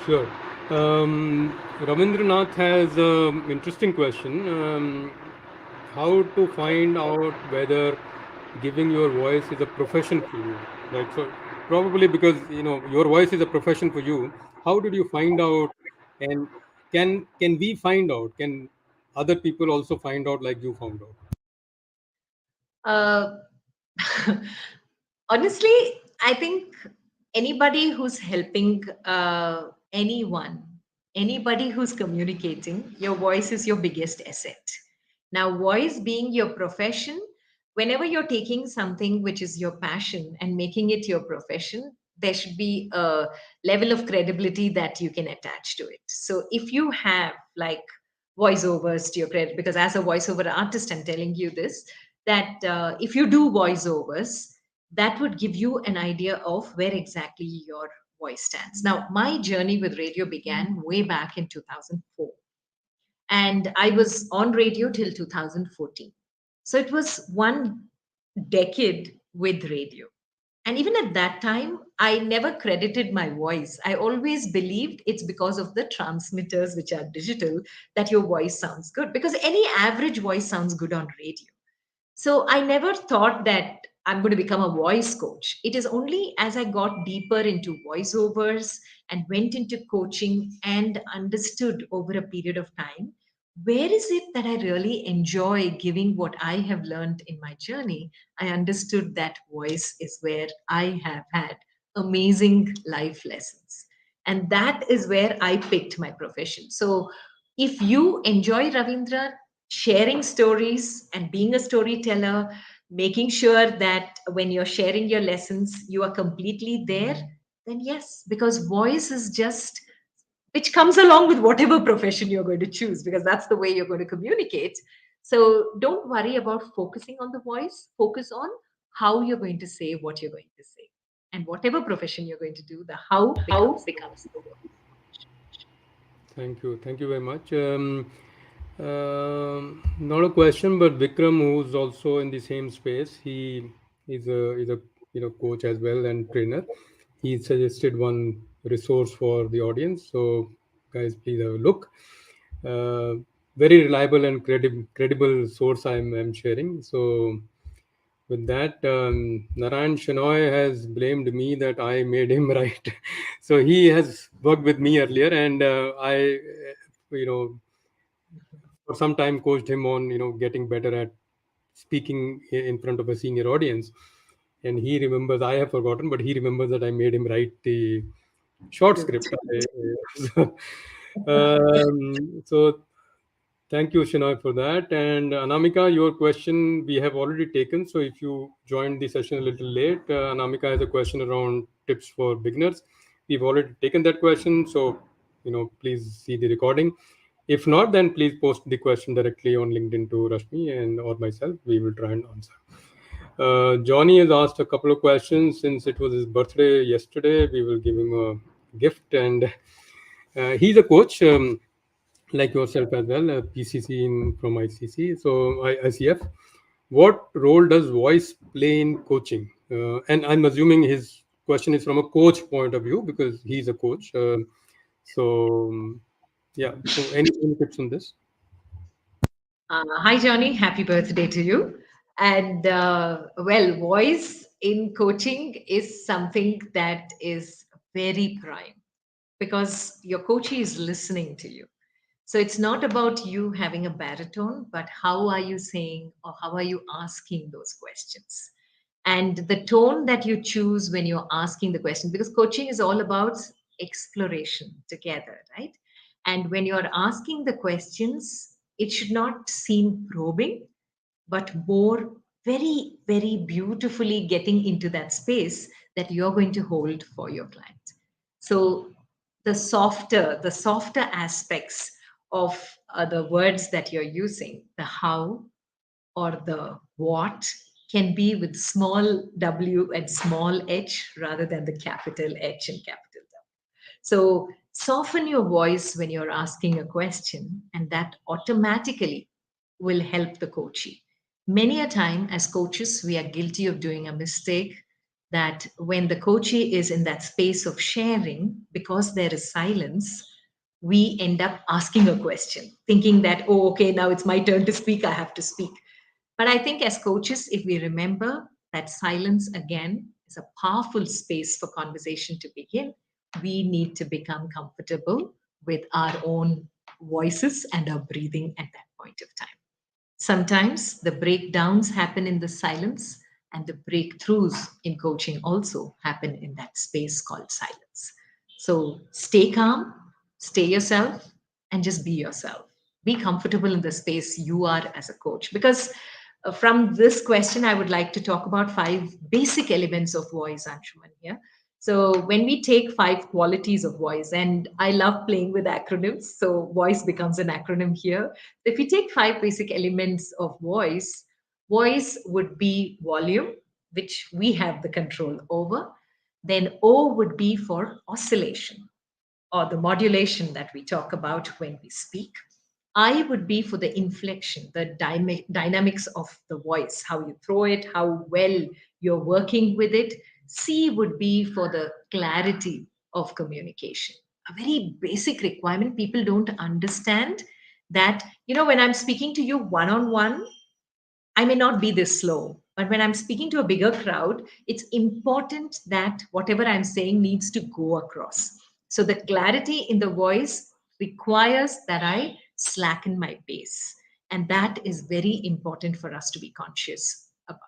[SPEAKER 1] Sure. Ravindranath has an interesting question. How to find out whether giving your voice is a profession for you? Right. So probably because your voice is a profession for you. How did you find out? And can we find out? Can other people also find out like you found out?
[SPEAKER 2] Uh, Honestly, I think anybody who's helping anyone, anybody who's communicating, your voice is your biggest asset. Now, voice being your profession, whenever you're taking something which is your passion and making it your profession, there should be a level of credibility that you can attach to it. So if you have like voiceovers to your credit, because as a voiceover artist, I'm telling you this, that if you do voiceovers, that would give you an idea of where exactly your voice stands. Now, my journey with radio began way back in 2004, and I was on radio till 2014. So it was one decade with radio. And even at that time, I never credited my voice. I always believed it's because of the transmitters, which are digital, that your voice sounds good. Because any average voice sounds good on radio. So I never thought that I'm going to become a voice coach. It is only as I got deeper into voiceovers and went into coaching and understood over a period of time, where is it that I really enjoy giving what I have learned in my journey? I understood that voice is where I have had amazing life lessons. And that is where I picked my profession. So if you enjoy Ravindra, sharing stories and being a storyteller, making sure that when you're sharing your lessons, you are completely there, then yes, because voice is just which comes along with whatever profession you're going to choose, because that's the way you're going to communicate. So don't worry about focusing on the voice, focus on how you're going to say what you're going to say. And whatever profession you're going to do, the how
[SPEAKER 1] How
[SPEAKER 2] becomes the
[SPEAKER 1] becomes
[SPEAKER 2] voice.
[SPEAKER 1] the word. Thank you very much. Not a question, but Vikram, who's also in the same space, he is a coach as well and trainer. He suggested one resource for the audience. So, guys, please have a look. Uh, Very reliable and credible source I'm sharing. So, with that, Narayan Shenoy has blamed me that I made him right. So he has worked with me earlier, and you know, for some time coached him on getting better at speaking in front of a senior audience. And he remembers, I have forgotten, but he remembers that I made him write the short
[SPEAKER 2] Good.
[SPEAKER 1] script. So thank you, Shinoy, for that. And Anamika, your question we have already taken. So if you joined the session a little late, Anamika has a question around tips for beginners. we've already taken that question. So, please see the recording. If not, then please post the question directly on LinkedIn to Rashmi and or myself. We will try and answer. Johnny has asked a couple of questions. Since it was his birthday yesterday, we will give him a gift. And he's a coach, like yourself as well, PCC from ICC, so ICF. What role does voice play in coaching? And I'm assuming his question is from a coach point of view because he's a coach. So, yeah. So, any tips on this?
[SPEAKER 2] Hi, Johnny. Happy birthday to you. And well, voice in coaching is something that is very prime because your coachee is listening to you. So it's not about you having a baritone, but how are you saying or how are you asking those questions? And the tone that you choose when you're asking the question, because coaching is all about exploration together, right? And when you're asking the questions, it should not seem probing, but more very, very beautifully getting into that space that you're going to hold for your client. So the softer aspects of the words that you're using, the how or the what, can be with small w and small h rather than the capital H and capital W. So soften your voice when you're asking a question, and that automatically will help the coachee. Many a time, as coaches, we are guilty of doing a mistake that when the coachee is in that space of sharing, because there is silence, we end up asking a question, thinking that, oh, okay, now it's my turn to speak, I have to speak. But I think as coaches, if we remember that silence again is a powerful space for conversation to begin, we need to become comfortable with our own voices and our breathing at that point of time. Sometimes the breakdowns happen in the silence, and the breakthroughs in coaching also happen in that space called silence. So stay calm, stay yourself, and just be yourself. Be comfortable in the space you are as a coach. Because from this question, I would like to talk about five basic elements of voice, Anshuman, here. So when we take five qualities of voice, and I love playing with acronyms, so voice becomes an acronym here. If we take five basic elements of voice, voice would be volume, which we have the control over. Then O would be for oscillation or the modulation that we talk about when we speak. I would be for the inflection, the dynamics of the voice, how you throw it, how well you're working with it. C would be for the clarity of communication. A very basic requirement people don't understand that, when I'm speaking to you one on one, I may not be this slow, but when I'm speaking to a bigger crowd, it's important that whatever I'm saying needs to go across. So the clarity in the voice requires that I slacken my pace. And that is very important for us to be conscious about.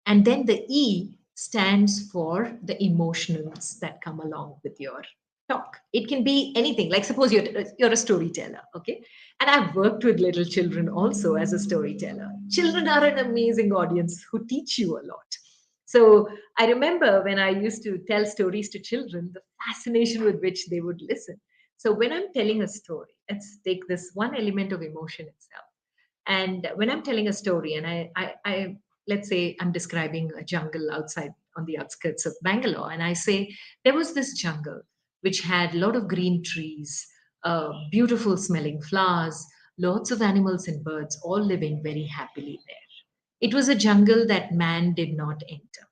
[SPEAKER 2] And then the E stands for the emotions that come along with your talk. It can be anything. Like suppose you're a storyteller, okay? And I've worked with little children also as a storyteller. Children are an amazing audience who teach you a lot. So I remember when I used to tell stories to children, the fascination with which they would listen. So when I'm telling a story, let's take this one element of emotion itself. And when I'm telling a story, and I let's say I'm describing a jungle outside on the outskirts of Bangalore, and I say there was this jungle which had a lot of green trees, beautiful smelling flowers, lots of animals and birds, all living very happily there. It was a jungle that man did not enter.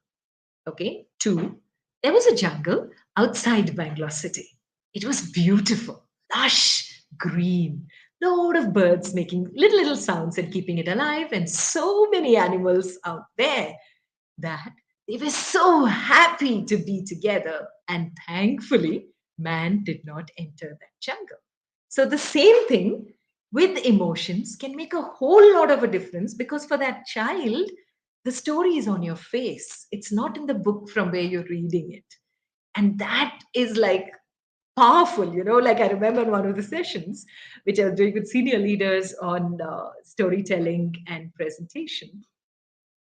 [SPEAKER 2] Okay. Two, there was a jungle outside Bangalore city. It was beautiful, lush, green, load of birds making little sounds and keeping it alive, and so many animals out there that they were so happy to be together. And thankfully, man did not enter that jungle. So the same thing with emotions can make a whole lot of a difference, because for that child, the story is on your face. It's not in the book from where you're reading it. And that is like powerful, like I remember in one of the sessions which I was doing with senior leaders on storytelling and presentation,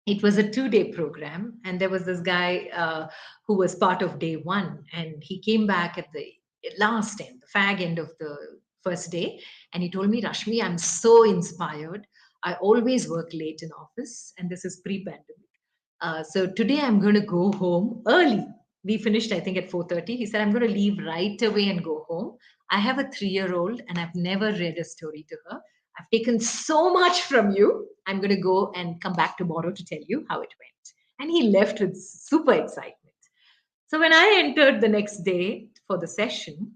[SPEAKER 2] It was a 2 day program, and there was this guy who was part of day one, and he came back at the last end, the fag end of the first day, and he told me, Rashmi, I'm so inspired. I always work late in office, and this is pre-pandemic. So today I'm going to go home early. We finished, I think, at 4:30. He said, I'm going to leave right away and go home. I have a 3-year-old, and I've never read a story to her. I've taken so much from you. I'm going to go and come back tomorrow to tell you how it went. And he left with super excitement. So when I entered the next day for the session,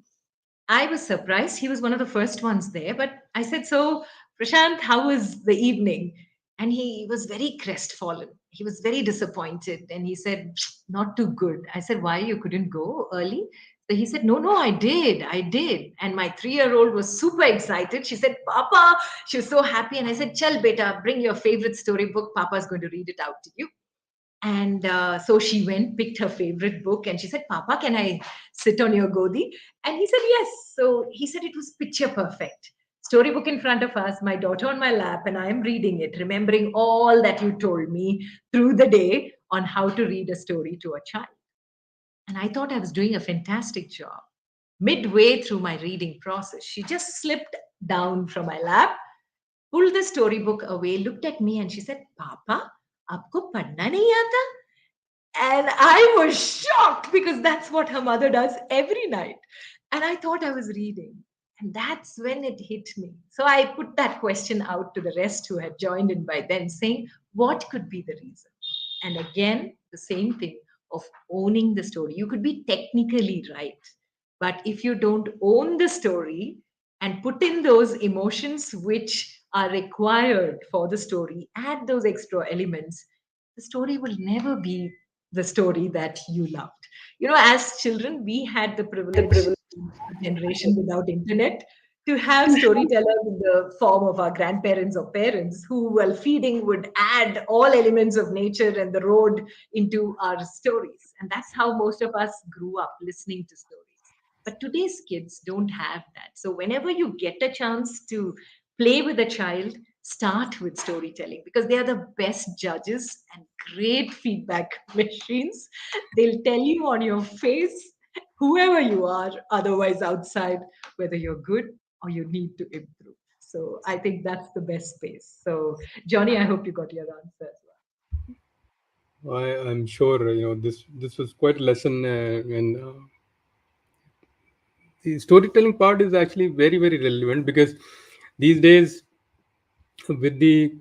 [SPEAKER 2] I was surprised. He was one of the first ones there. But I said, so, Prashant, how was the evening? And he was very crestfallen. He was very disappointed. And he said, not too good. I said, why? You couldn't go early? So he said, no, no, I did. I did. And my 3-year-old was super excited. She said, Papa, she was so happy. And I said, Chal, beta, bring your favorite storybook. Papa's going to read it out to you. And so she went, picked her favorite book, and she said, Papa, can I sit on your godi? And he said, yes. So he said it was picture perfect. Storybook in front of us, my daughter on my lap, and I am reading it, remembering all that you told me through the day on how to read a story to a child. And I thought I was doing a fantastic job. Midway through my reading process, she just slipped down from my lap, pulled the storybook away, looked at me, and she said, Papa, आपको पढ़ना नहीं आता? And I was shocked because that's what her mother does every night. And I thought I was reading. And that's when it hit me. So I put that question out to the rest who had joined in by then, saying, what could be the reason? And again, the same thing of owning the story. You could be technically right, but if you don't own the story and put in those emotions which are required for the story, add those extra elements, the story will never be the story that you loved. You know, as children, we had the privilege, a generation without internet, to have storytellers in the form of our grandparents or parents who, while feeding, would add all elements of nature and the road into our stories. And that's how most of us grew up listening to stories. But today's kids don't have that. So whenever you get a chance to play with a child, start with storytelling because they are the best judges and great feedback machines. They'll tell you on your face, whoever you are, otherwise outside, whether you're good or you need to improve. So I think that's the best space. So, Johnny, I hope you got your answer as well.
[SPEAKER 1] I'm sure this was quite a lesson, and the storytelling part is actually very relevant because these days, with the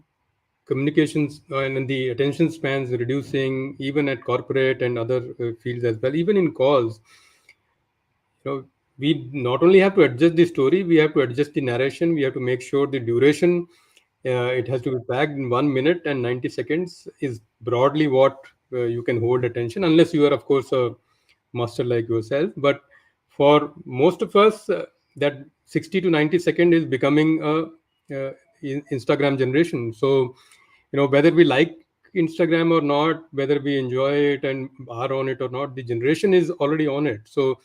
[SPEAKER 1] communications and the attention spans reducing, even at corporate and other fields as well, even in calls, we not only have to adjust the story, we have to adjust the narration, we have to make sure the duration, it has to be packed in 1 minute and 90 seconds is broadly what you can hold attention, unless you are, of course, a master like yourself. But for most of us, that 60 to 90 second is becoming a Instagram generation. So, whether we like Instagram or not, whether we enjoy it and are on it or not, the generation is already on it. So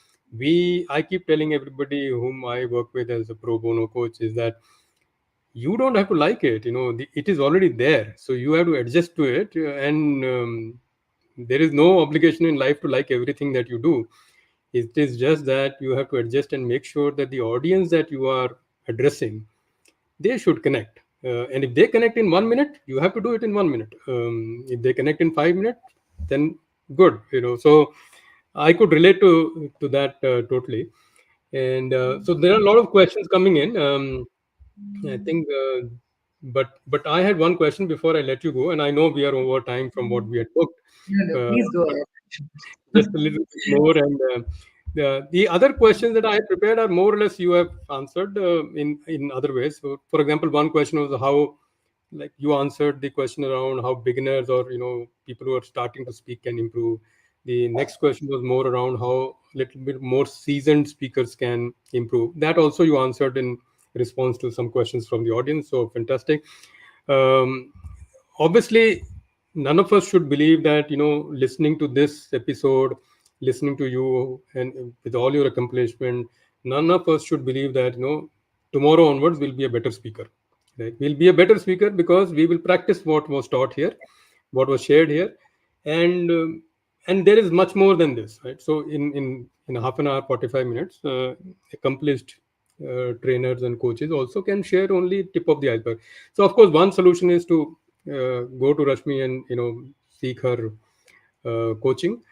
[SPEAKER 1] I keep telling everybody whom I work with as a pro bono coach is that you don't have to like it. It is already there, so you have to adjust to it. And there is no obligation in life to like everything that you do. It is just that you have to adjust and make sure that the audience that you are addressing, they should connect. And if they connect in 1 minute, you have to do it in 1 minute. If they connect in 5 minutes, then good. So I could relate to that totally. And so there are a lot of questions coming in. I think, but I had one question before I let you go, and I know we are over time from what we had booked.
[SPEAKER 2] No, no,
[SPEAKER 1] Uh,
[SPEAKER 2] please go
[SPEAKER 1] but
[SPEAKER 2] ahead.
[SPEAKER 1] just a little bit more. And the other questions that I had prepared are more or less you have answered in other ways. So, for example, one question was how, like you answered the question around how beginners or people who are starting to speak can improve. The next question was more around how little bit more seasoned speakers can improve. That also you answered in response to some questions from the audience. So fantastic. Um, Obviously, none of us should believe that listening to this episode, listening to you, and with all your accomplishment, none of us should believe that tomorrow onwards we'll be a better speaker. Right? We'll be a better speaker because we will practice what was taught here. what was shared here, and there is much more than this, right? So in a half an hour, 45 minutes, accomplished trainers and coaches also can share only tip of the iceberg. So of course, one solution is to go to Rashmi and seek her coaching,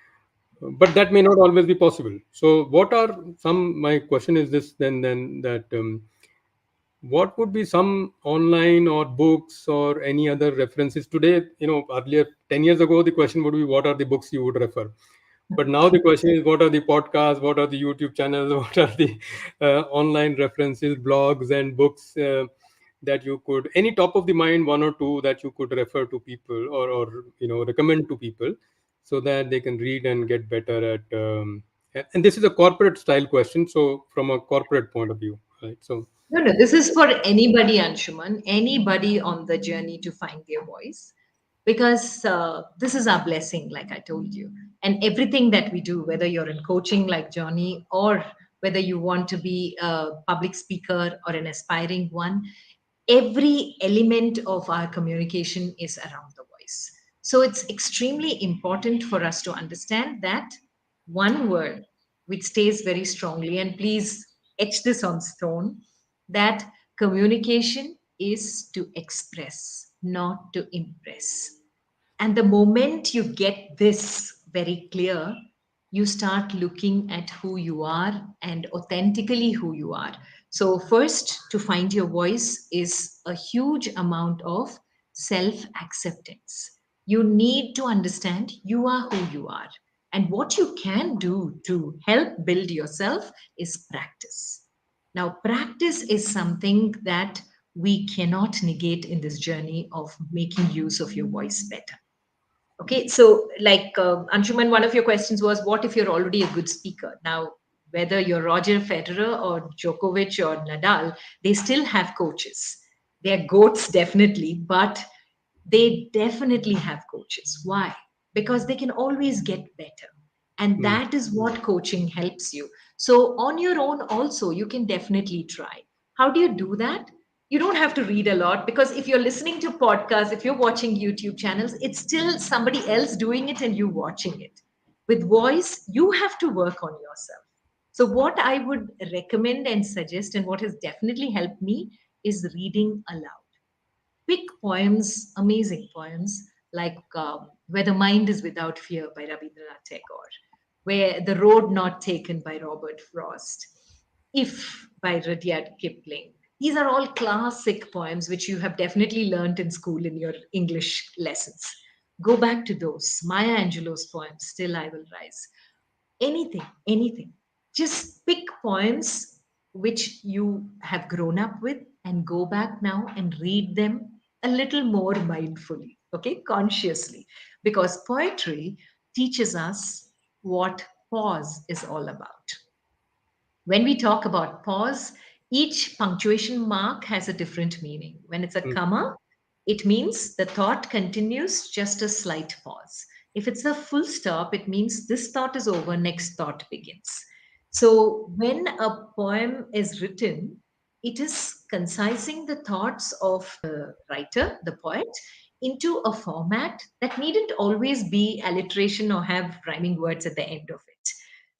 [SPEAKER 1] but that may not always be possible. So what are some? My question is this then that. What would be some online or books or any other references today? Earlier, 10 years ago, the question would be, what are the books you would refer? But now the question is, what are the podcasts, what are the YouTube channels, what are the online references, blogs and books that you could, any top of the mind, one or two that you could refer to people, or recommend to people, so that they can read and get better at and this is a corporate style question, so from a corporate point of view, right? So
[SPEAKER 2] No, no, this is for anybody, Anshuman, anybody on the journey to find their voice, because this is our blessing, like I told you. And everything that we do, whether you're in coaching like Johnny, or whether you want to be a public speaker or an aspiring one, every element of our communication is around the voice. So it's extremely important for us to understand that one word which stays very strongly, and please etch this on stone, that communication is to express, not to impress. And the moment you get this very clear, you start looking at who you are and authentically who you are. So, first, to find your voice is a huge amount of self acceptance. You need to understand you are who you are. And what you can do to help build yourself is practice. Now, practice is something that we cannot negate in this journey of making use of your voice better. Okay, so like Anshuman, one of your questions was, what if you're already a good speaker? Now, whether you're Roger Federer or Djokovic or Nadal, they still have coaches. They're goats, definitely, but they definitely have coaches. Why? Because they can always get better. And
[SPEAKER 1] hmm.
[SPEAKER 2] that is what coaching helps you. So, on your own, also, you can definitely try. How do you do that? You don't have to read a lot, because if you're listening to podcasts, if you're watching YouTube channels, it's still somebody else doing it and you watching it. With voice, you have to work on yourself. So, what I would recommend and suggest, and what has definitely helped me, is reading aloud. Pick poems, amazing poems, like Where the Mind is Without Fear by Rabindranath Tagore, Where the Road Not Taken by Robert Frost, If by Rudyard Kipling. These are all classic poems which you have definitely learned in school in your English lessons. Go back to those. Maya Angelou's poems, Still I Will Rise. Anything. Just pick poems which you have grown up with and go back now and read them a little more mindfully, okay, consciously. Because poetry teaches us what pause is all about. When we talk about pause, each punctuation mark has a different meaning. When it's a
[SPEAKER 1] Hmm.
[SPEAKER 2] comma, it means the thought continues, just a slight pause. If it's a full stop, it means this thought is over, next thought begins. So when a poem is written, it is concising the thoughts of the writer, the poet, into a format that needn't always be alliteration or have rhyming words at the end of it.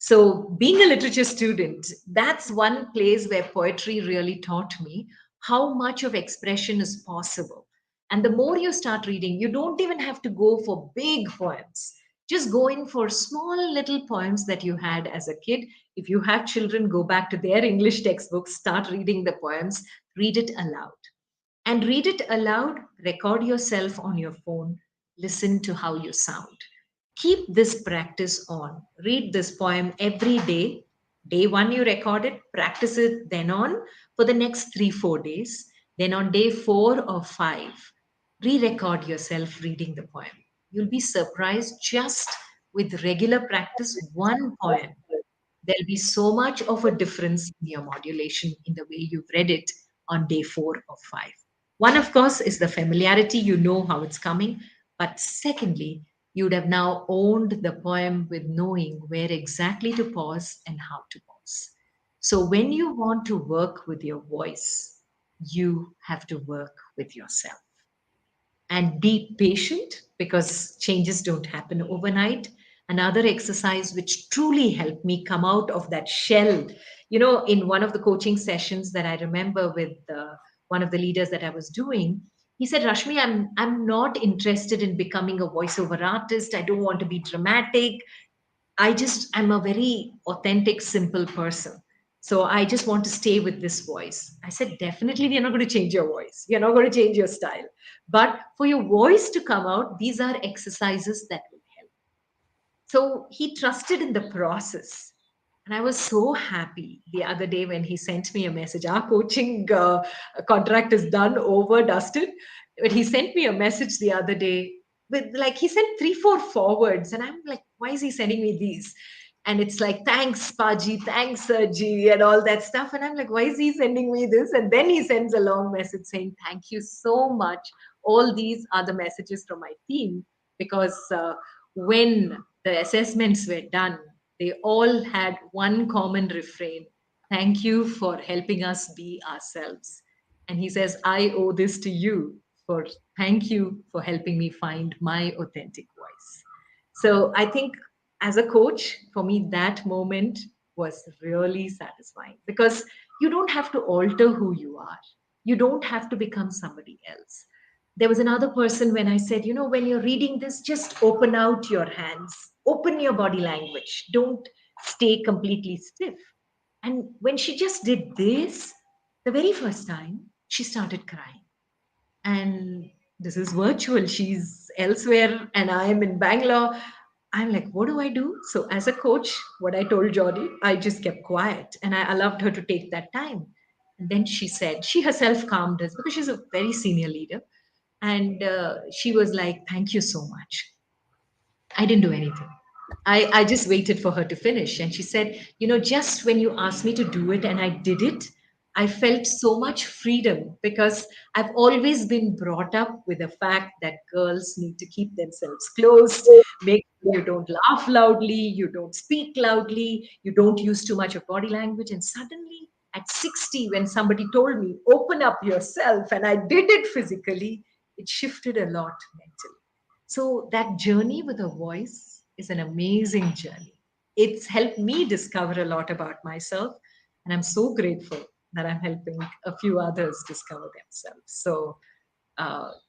[SPEAKER 2] So, being a literature student, that's one place where poetry really taught me how much of expression is possible. And the more you start reading, you don't even have to go for big poems. Just go in for small little poems that you had as a kid. If you have children, go back to their English textbooks, start reading the poems, read it aloud. And read it aloud, record yourself on your phone, listen to how you sound. Keep this practice on. Read this poem every day. Day one, you record it, practice it then on for the next 3, 4 days. Then on day four or five, re record yourself reading the poem. You'll be surprised, just with regular practice, one poem, there'll be so much of a difference in your modulation in the way you've read it on day 4 or 5. One, of course, is the familiarity, you know how it's coming. But secondly, you'd have now owned the poem with knowing where exactly to pause and how to pause. So when you want to work with your voice, you have to work with yourself. and be patient because changes don't happen overnight. Another exercise which truly helped me come out of that shell, in one of the coaching sessions that I remember with one of the leaders that I was doing, he said, Rashmi, I'm not interested in becoming a voiceover artist. I don't want to be dramatic. I'm a very authentic, simple person. So I just want to stay with this voice. I said, definitely, we are not going to change your voice. We are not going to change your style. But for your voice to come out, these are exercises that will help. So he trusted in the process. And I was so happy the other day when he sent me a message. Our coaching contract is done, over, dusted. But he sent me a message the other day with, like, he sent three, four forwards. And I'm like, why is he sending me these? And it's like, thanks, Paji, thanks, Sergi, and all that stuff. And I'm like, why is he sending me this? And then he sends a long message saying, thank you so much. All these are the messages from my team because when the assessments were done, they all had one common refrain: thank you for helping us be ourselves. And he says, I owe this to you for thank you for helping me find my authentic voice. So I think as a coach, for me, that moment was really satisfying because you don't have to alter who you are. You don't have to become somebody else. There was another person when I said, when you're reading this, just open out your hands, open your body language, don't stay completely stiff. And when she just did this, the very first time, she started crying. And this is virtual. She's elsewhere, and I am in Bangalore. I'm like, what do I do? So, as a coach, what I told Jody, I just kept quiet and I allowed her to take that time. And then she said, she herself calmed us because she's a very senior leader. And she was like, thank you so much. I didn't do anything. I just waited for her to finish. And she said, just when you asked me to do it and I did it, I felt so much freedom because I've always been brought up with the fact that girls need to keep themselves closed, make sure you don't laugh loudly, you don't speak loudly, you don't use too much of body language. And suddenly at 60, when somebody told me, open up yourself, and I did it physically, it shifted a lot mentally. So that journey with a voice is an amazing journey. It's helped me discover a lot about myself, and I'm so grateful that I'm helping a few others discover themselves. So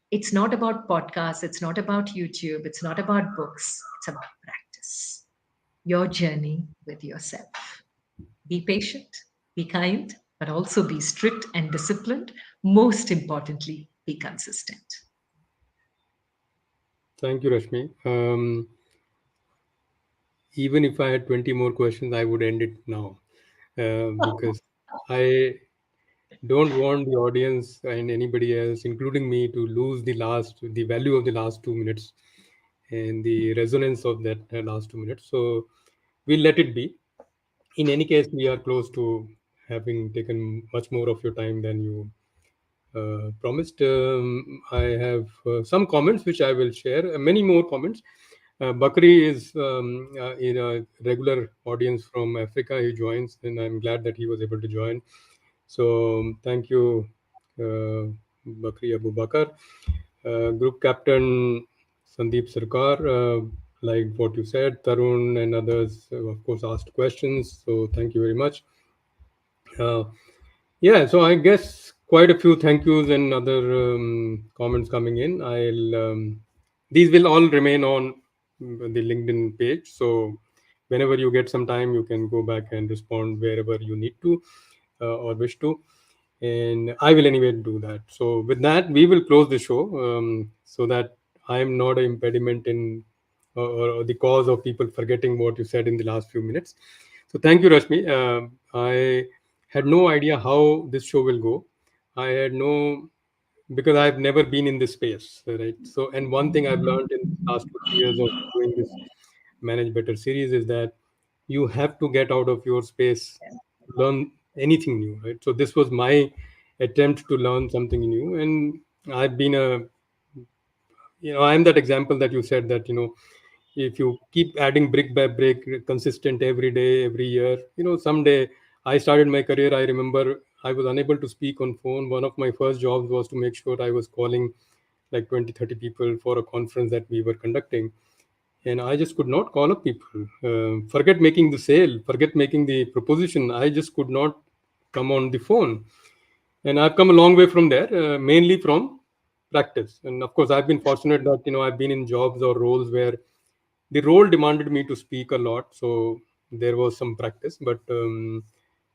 [SPEAKER 2] it's not about podcasts, it's not about YouTube, it's not about books, it's about practice. Your journey with yourself. Be patient, be kind, but also be strict and disciplined. Most importantly, be consistent.
[SPEAKER 1] Thank you, Rashmi. Even if I had 20 more questions, I would end it now because I don't want the audience and anybody else, including me, to lose the value of the last 2 minutes and the resonance of that last 2 minutes. So we'll let it be. In any case, we are close to having taken much more of your time than you promised. I have some comments which I will share, many more comments. Bakri is in a regular audience from Africa. He joins, and I'm glad that he was able to join. So thank you, Bakri Abu Bakar. Group Captain Sandeep Sarkar, like what you said, Tarun and others, of course, asked questions. So thank you very much. Uh, yeah, so I guess quite a few thank yous and other comments coming in. These will all remain on the LinkedIn page. So whenever you get some time, you can go back and respond wherever you need to or wish to. And I will anyway do that. So with that, we will close the show so that I am not an impediment in or the cause of people forgetting what you said in the last few minutes. So thank you, Rashmi. I had no idea how this show will go. I had no because I've never been in this space, right? So, and one thing I've learned in the last 2 3 years of doing this Manage Better series is that you have to get out of your space, learn anything new, right? So this was my attempt to learn something new, and I've been I'm that example that you said that if you keep adding brick by brick, consistent every day, every year, someday I started my career. I remember I was unable to speak on phone. One of my first jobs was to make sure I was calling like 20, 30 people for a conference that we were conducting. And I just could not call up people. Forget making the sale, forget making the proposition. I just could not come on the phone. And I've come a long way from there, mainly from practice. And of course, I've been fortunate that I've been in jobs or roles where the role demanded me to speak a lot, so there was some practice. But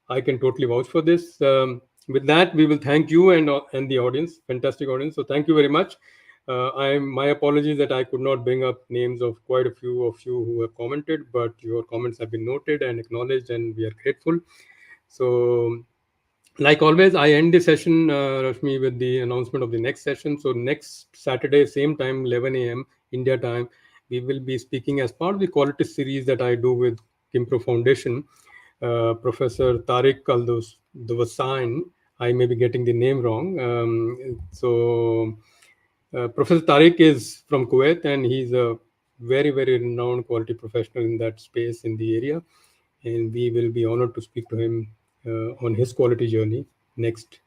[SPEAKER 1] I can totally vouch for this. With that, we will thank you and the audience, fantastic audience. So thank you very much. I'm my apologies that I could not bring up names of quite a few of you who have commented, but your comments have been noted and acknowledged, and we are grateful. So, like always, I end the session, Rashmi, with the announcement of the next session. So next Saturday, same time, 11 a.m. India time, we will be speaking as part of the quality series that I do with Kimpro Foundation. Professor Tariq Al-Dwasain, I may be getting the name wrong. Professor Tariq is from Kuwait, and he's a very, very renowned quality professional in that space in the area. And we will be honored to speak to him on his quality journey next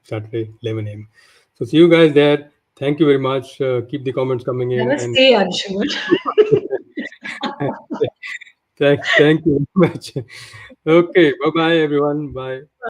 [SPEAKER 1] Saturday, 11 a.m. So see you guys there. Thank you very much. Keep the comments coming in, and
[SPEAKER 2] Namaste, Anshul.
[SPEAKER 1] thank you very much. Okay, bye bye everyone. Bye.
[SPEAKER 2] Bye.